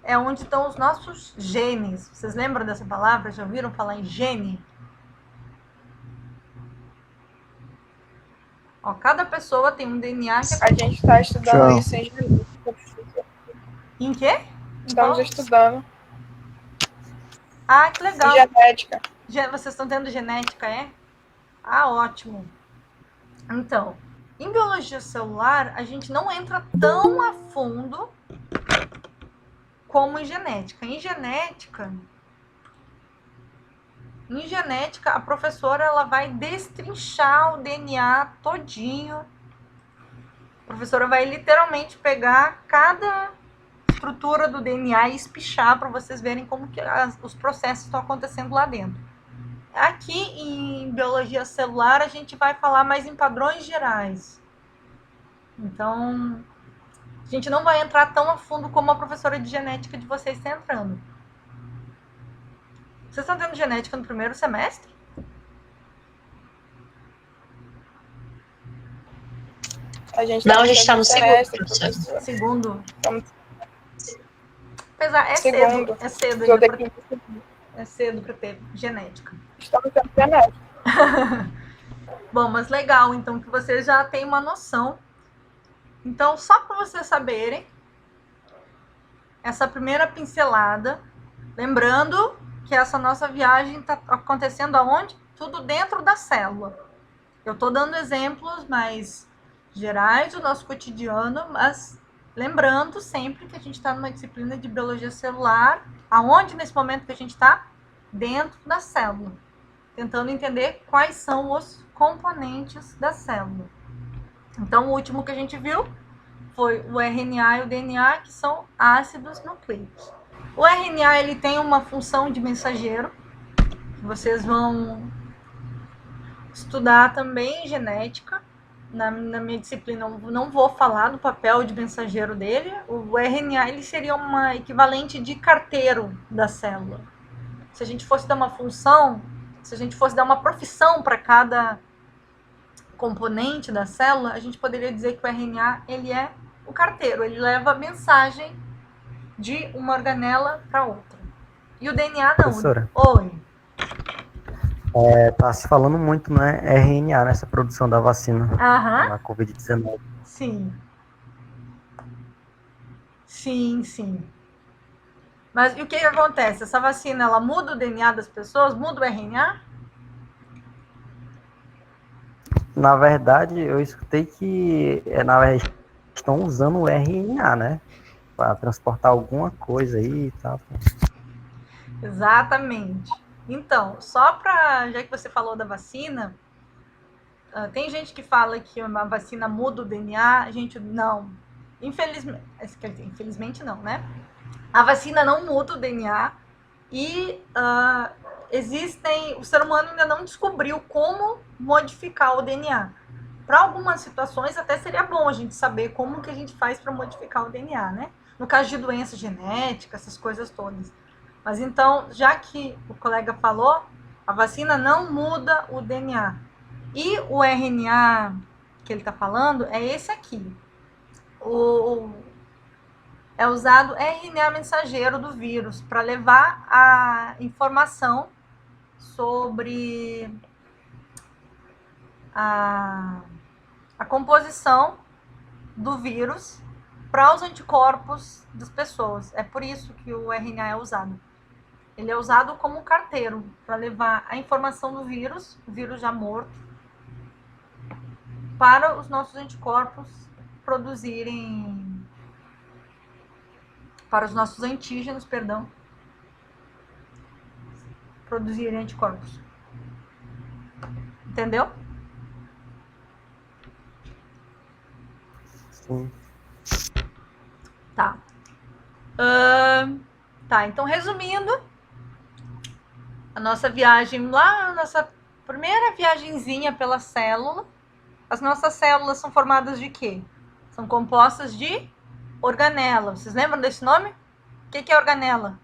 é onde estão os nossos genes. Vocês lembram dessa palavra? Já ouviram falar em gene? Ó, cada pessoa tem um DNA que A gente está estudando isso em genética. Em quê? Estamos estudando. Ah, que legal. Genética. Vocês estão tendo genética, é? Ah, ótimo. Então, em biologia celular, a gente não entra tão a fundo como em genética. Em genética, a professora ela vai destrinchar o DNA todinho. A professora vai literalmente pegar cada estrutura do DNA e espichar para vocês verem como que os processos estão acontecendo lá dentro. Aqui em biologia celular, a gente vai falar mais em padrões gerais. Então, a gente não vai entrar tão a fundo como a professora de genética de vocês está entrando. Vocês estão tendo genética no primeiro semestre? A gente está no segundo, professor. Segundo? Estamos... Apesar, é segundo. cedo. É cedo para ter genética. Estamos tendo genética. Bom, mas legal, então, que vocês já têm uma noção. Então, só para vocês saberem, essa primeira pincelada, lembrando que essa nossa viagem está acontecendo aonde? Tudo dentro da célula. Eu estou dando exemplos mais gerais do nosso cotidiano, mas lembrando sempre que a gente está numa disciplina de biologia celular, aonde nesse momento que a gente está? Dentro da célula. Tentando entender quais são os componentes da célula. Então, o último que a gente viu foi o RNA e o DNA, que são ácidos nucleicos. O RNA ele tem uma função de mensageiro, que vocês vão estudar também em genética. Na minha disciplina, eu não vou falar do papel de mensageiro dele. O RNA ele seria uma equivalente de carteiro da célula. Se a gente fosse dar uma função, se a gente fosse dar uma profissão para cada componente da célula, a gente poderia dizer que o RNA ele é o carteiro, ele leva a mensagem de uma organela para outra. E o DNA não. Professora. Oi. Tá se falando muito, né, RNA nessa produção da vacina na Covid-19. Sim. Sim. Mas e o que acontece? Essa vacina, ela muda o DNA das pessoas? Muda o RNA? Na verdade, eu escutei que, na verdade, estão usando o RNA, né? para transportar alguma coisa aí e tal. Exatamente. Então, já que você falou da vacina, tem gente que fala que uma vacina muda o DNA, gente, não. Infelizmente não, né? A vacina não muda o DNA e o ser humano ainda não descobriu como modificar o DNA. Para algumas situações até seria bom a gente saber como que a gente faz para modificar o DNA, né? No caso de doença genética, essas coisas todas. Mas então, já que o colega falou, a vacina não muda o DNA. E o RNA que ele está falando é esse aqui. É usado RNA mensageiro do vírus para levar a informação sobre a composição do vírus para os anticorpos das pessoas. É por isso que o RNA é usado. Ele é usado como carteiro para levar a informação do vírus, o vírus já morto, para os nossos anticorpos produzirem, para os nossos antígenos, produzirem anticorpos. Entendeu? Sim. Tá. Então resumindo, a nossa viagem lá, a nossa primeira viagenzinha pela célula. As nossas células são formadas de quê? São compostas de organela. Vocês lembram desse nome? O que é organela?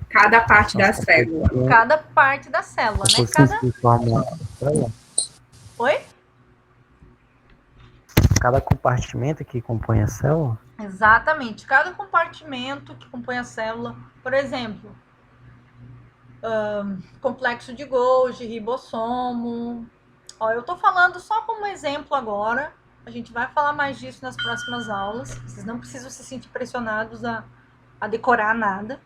Cada parte da célula. Cada parte da célula, né? Oi? Cada compartimento que compõe a célula? Exatamente. Cada compartimento que compõe a célula, por exemplo, complexo de Golgi, ribossomo. Eu estou falando só como exemplo agora. A gente vai falar mais disso nas próximas aulas. Vocês não precisam se sentir pressionados a decorar nada.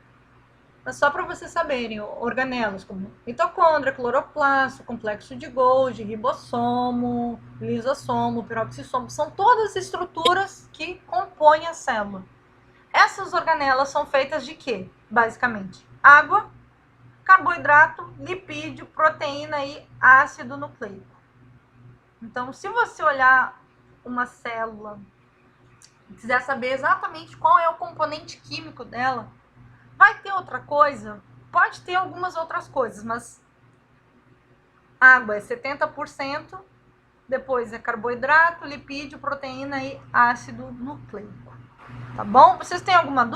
Mas só para vocês saberem, organelas como mitocôndria, cloroplasto, complexo de Golgi, ribossomo, lisossomo, peroxissomo, são todas estruturas que compõem a célula. Essas organelas são feitas de quê? Basicamente, água, carboidrato, lipídio, proteína e ácido nucleico. Então, se você olhar uma célula e quiser saber exatamente qual é o componente químico dela, vai ter outra coisa? Pode ter algumas outras coisas, mas água é 70%, depois é carboidrato, lipídio, proteína e ácido nucleico. Tá bom? Vocês têm alguma dúvida?